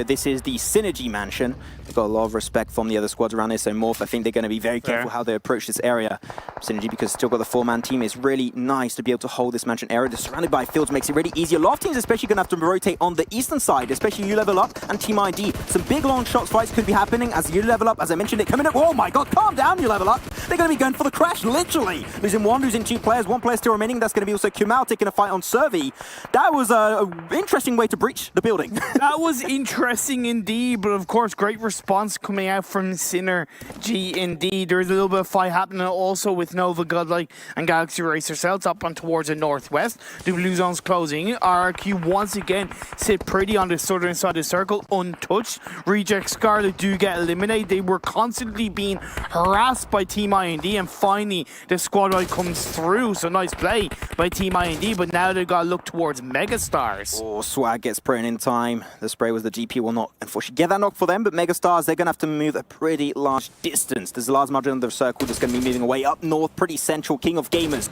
This is the Synergy Mansion. They've got a lot of respect from the other squads around this, so Morph, I think they're going to be very careful how they approach this area. Synergy, because still got the 4-man team, is really nice to be able to hold this mansion area. They're surrounded by fields, makes it really easy. A lot of teams especially going to have to rotate on the eastern side, especially you level up and Team ID. Some big long shots fights could be happening as you level up. As I mentioned, it coming up. Oh my god, calm down, you level up. They're going to be going for the crash, literally. Losing one, losing 2 players. 1 player still remaining. That's going to be also Pmwl taking a fight on Survey. That was an interesting way to breach the building. That was interesting indeed, but of course, great response coming out from Synergy indeed. There's a little bit of fight happening also with Nova Godlike and Galaxy Racer Cells up on towards the northwest. The blue zone's closing. RRQ once again sit pretty on the southern side of the circle, untouched. Reject Scarlet do get eliminated. They were constantly being harassed by Team IND, and finally the squad ride comes through. So nice play by Team IND, but now they've got to look towards Megastars. Oh, Swag gets put in time. The spray was the GP will not unfortunately get that knock for them, but Megastars, they're going to have to move a pretty large distance. There's a large margin of the circle that's going to be moving away up north, pretty central. King of Gamers,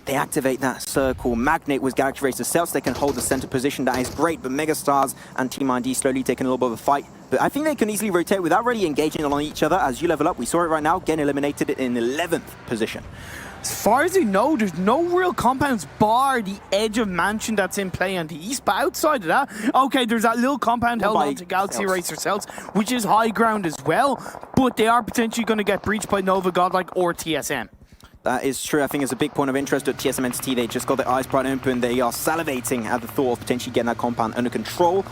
they activate that circle. Magnet with Galaxy Racer Cells, they can hold the center position. That is great, but Megastars and Team ID slowly taking a little bit of a fight. But I think they can easily rotate without really engaging on each other. As you level up, we saw it right now, getting eliminated in 11th position. As far as I know, there's no real compounds bar the edge of mansion that's in play on the east, but outside of that, okay, there's that little compound held on to Galaxy Racer Cells, which is high ground as well, but they are potentially going to get breached by Nova Godlike or TSM. That is true. I think it's a big point of interest at TSM Entity. They just got their eyes pried open. They are salivating at the thought of potentially getting that compound under control.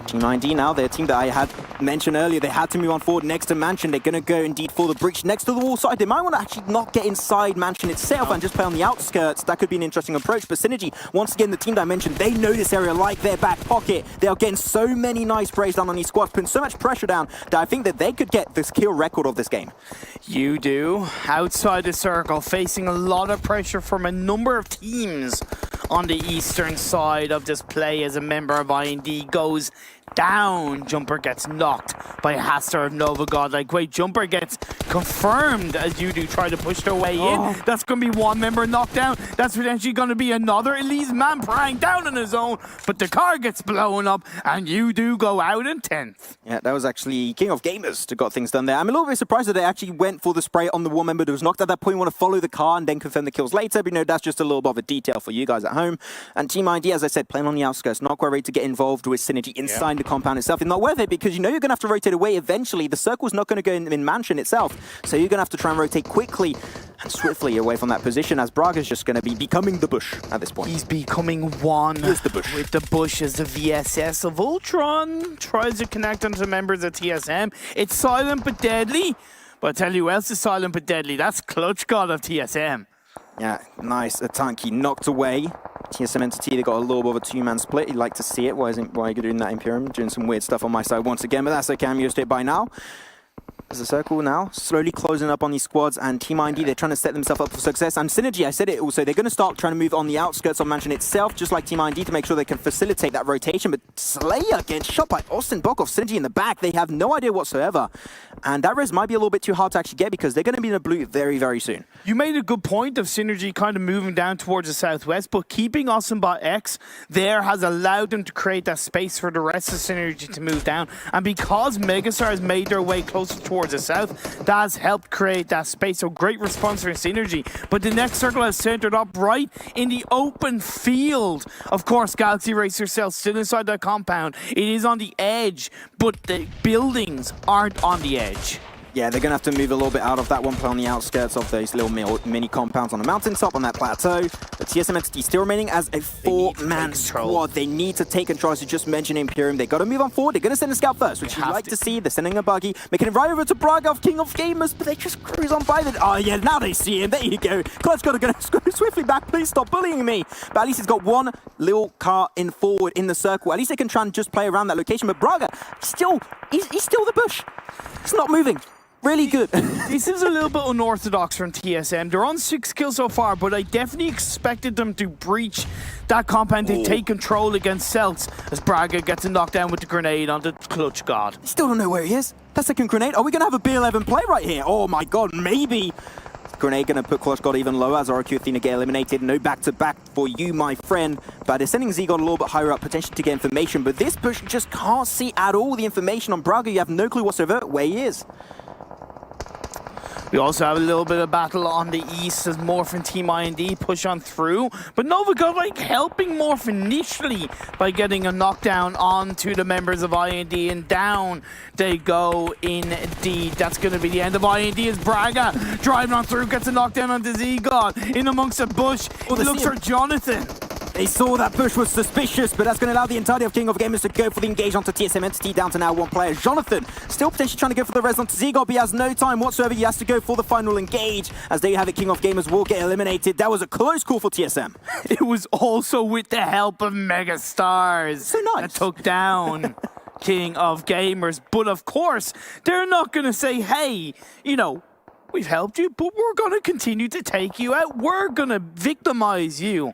Team ID now, their team that I had mentioned earlier, they had to move on forward next to Mansion. They're going to go indeed for the breach next to the wall side. They might want to actually not get inside Mansion itself and just play on the outskirts. That could be an interesting approach. But Synergy, once again, the team that I mentioned, they know this area like their back pocket. They are getting so many nice sprays down on these squads, putting so much pressure down that I think that they could get this kill record of this game. You do. Outside the circle, facing a lot of pressure from a number of teams on the eastern side of this play as a member of IND goes down. Jumper gets knocked by Haster of Nova Godlike. Wait, Jumper gets confirmed as you do try to push their way in. That's going to be one member knocked down. That's potentially going to be another Elise man prying down on his own, but the car gets blown up and you do go out in 10th. Yeah, that was actually King of Gamers that got things done there. I'm a little bit surprised that they actually went for the spray on the one member that was knocked at that point. Want to follow the car and then confirm the kills later, but you know, that's just a little bit of a detail for you guys at home. And Team ID, as I said, playing on the outskirts, not quite ready to get involved with Synergy inside the compound itself. It's not worth it because you know you're going to have to rotate away eventually. The circle's not going to go in Mansion itself, so you're going to have to try and rotate quickly and swiftly away from that position, as Braga's just going to be becoming the bush at this point. He's becoming one with the bush. With the bush as the VSS of Ultron tries to connect onto members of TSM. It's silent but deadly. But I tell you who else is silent but deadly. That's Clutch God of TSM. Yeah, nice. A tanky knocked away. TSM Entity, they got a little bit of a 2-man split. You'd like to see it. Why are you doing that, Imperium? Doing some weird stuff on my side once again, but that's okay. I'm used to it by now. There's a circle now, slowly closing up on these squads, and Team ID, they're trying to set themselves up for success. And Synergy, I said it also, they're going to start trying to move on the outskirts of Mansion itself, just like Team ID, to make sure they can facilitate that rotation. But Slayer gets shot by Austin Bokov. Synergy in the back, they have no idea whatsoever. And that res might be a little bit too hard to actually get because they're going to be in the blue very, very soon. You made a good point of Synergy kind of moving down towards the southwest, but keeping Austinbot X there has allowed them to create that space for the rest of Synergy to move down. And because Megastar has made their way closer towards the south, that has helped create that space. So great response from Synergy. But the next circle has centered up right in the open field. Of course, Galaxy Racer Cells still inside that compound. It is on the edge, but the buildings aren't on the edge. Yeah, they're going to have to move a little bit out of that one, play on the outskirts of those little mini compounds on the mountaintop on that plateau. The TSM Entity still remaining as a 4-man squad. They need to take control, as you just mentioned, Imperium. They got to move on forward. They're going to send a scout first, which you like to see. They're sending a buggy, making it right over to Braga of King of Gamers, but they just cruise on by. Oh, yeah, now they see him. There you go. Clutch got to go swiftly back. Please stop bullying me. But at least he's got one little car in forward in the circle. At least they can try and just play around that location. But Braga, he's still the bush. It's not moving. Really good. This is a little bit unorthodox from TSM. They're on 6 kills so far, but I definitely expected them to breach that compound to take control against Celts as Braga gets a knockdown with the grenade on the Clutch God. Still don't know where he is. That second grenade. Are we going to have a B11 play right here? Oh my god, maybe. Grenade going to put Clutch God even lower as RQ Athena get eliminated. No back-to-back for you, my friend. But it's sending Z-God a little bit higher up, potentially to get information. But this push just can't see at all the information on Braga. You have no clue whatsoever where he is. We also have a little bit of battle on the east as Morph and Team IND push on through. But Novagod helping Morph initially by getting a knockdown onto the members of IND, and down they go indeed. That's going to be the end of IND as Braga driving on through, gets a knockdown onto Z-God. In amongst the bush, he looks for Jonathan. They saw that push was suspicious, but that's going to allow the entirety of King of Gamers to go for the engage onto TSM Entity, down to now one player. Jonathan still potentially trying to go for the res onto Z-God, but he has no time whatsoever. He has to go for the final engage. As there you have it, King of Gamers will get eliminated. That was a close call for TSM. It was also with the help of Mega Stars. So nice. That took down King of Gamers. But of course, they're not going to say, hey, you know, we've helped you, but we're going to continue to take you out. We're going to victimize you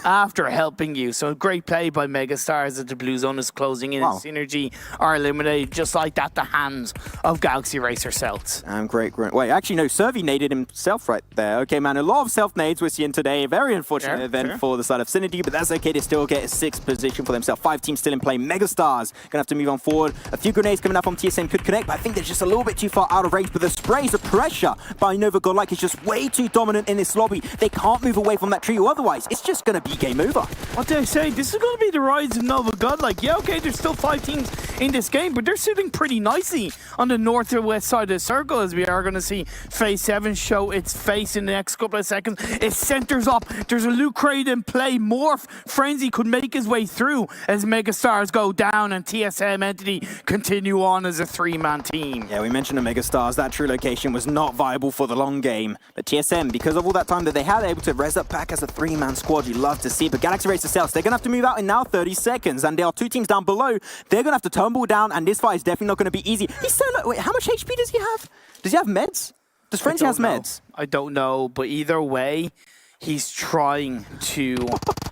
after helping you. So great play by Megastars as the blue zone is closing in. Wow. And Synergy are eliminated just like that, the hands of Galaxy Racer Celts. Great. Wait, actually, no, Servi naded himself right there. Okay, man, a lot of self-nades we're seeing today. A very unfortunate event for the side of Synergy, but that's okay. They still get a 6th position for themselves. 5 teams still in play. Megastars gonna have to move on forward. A few grenades coming up from TSM could connect, but I think they're just a little bit too far out of range. But the sprays of pressure by Novagod is just way too dominant in this lobby. They can't move away from that trio, otherwise it's just gonna be game over. What did I say? This is going to be the rise of Novagod. Yeah, okay, there's still 5 teams in this game, but they're sitting pretty nicely on the north or west side of the circle, as we are going to see Phase 7 show its face in the next couple of seconds. It centers up. There's a loot crate in play. Morph Frenzy could make his way through as Megastars go down and TSM Entity continue on as a 3-man team. Yeah, we mentioned the Megastars. That true location was not viable for the long game. But TSM, because of all that time that they had, able to res up back as a 3-man squad. You love to see. But Galaxy Racer Celts, they're going to have to move out in now 30 seconds. And there are 2 teams down below. They're going to have to tumble down. And this fight is definitely not going to be easy. He's so low. Wait, how much HP does he have? Does he have meds? Does Frenzy has meds? I don't know. But either way, he's trying to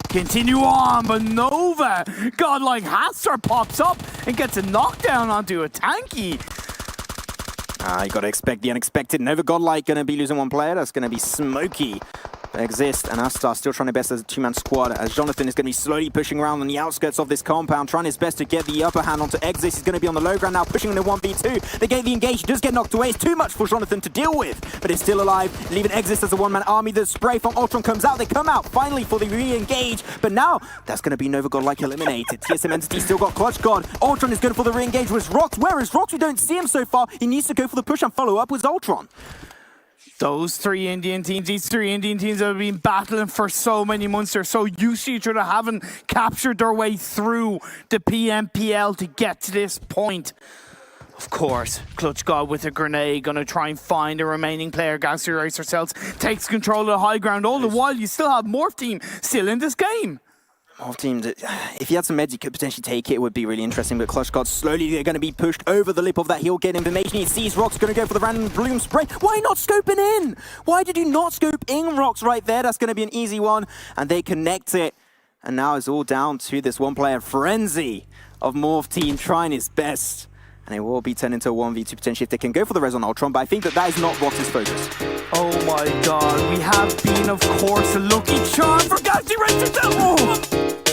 continue on. But Nova, godlike Haster pops up and gets a knockdown onto a tanky. You got to expect the unexpected. Nova Godlike going to be losing 1 player. That's going to be Smokey. Exist, and Astar still trying their best as a 2-man squad, as Jonathan is going to be slowly pushing around on the outskirts of this compound, trying his best to get the upper hand onto Exist. He's going to be on the low ground now, pushing in the 1v2. They get the engage, he does get knocked away. It's too much for Jonathan to deal with, but it's still alive, leaving Exist as a 1-man army. The spray from Ultron comes out. They come out finally for the re-engage, but now that's going to be Nova Godlike eliminated. TSM Entity still got Clutch God. Ultron is going for the re-engage with Rox. Where is Rox? We don't see him so far. He needs to go for the push and follow up with Ultron. Those 3 Indian teams, these 3 Indian teams have been battling for so many months. They're so used to each other, haven't captured their way through the PMPL to get to this point. Of course, Clutch God with a grenade, gonna try and find the remaining player. Galaxy Racer Celts takes control of the high ground. All the while, you still have Morph team still in this game. Morph team, if he had some meds, he could potentially take it. It would be really interesting, but Clutch God slowly they're going to be pushed over the lip of that hill, get information. He sees Rox going to go for the random bloom spray. Why not scoping in? Why did you not scope in Rox right there? That's going to be an easy one, and they connect it. And now it's all down to this 1-player Frenzy of Morph team trying his best. And it will be turned into a 1v2 potentially if they can go for the res on Ultron, but I think that is not Rox's focus. Oh my god, we have been, of course, a lucky charm for Galaxy Racer Celts.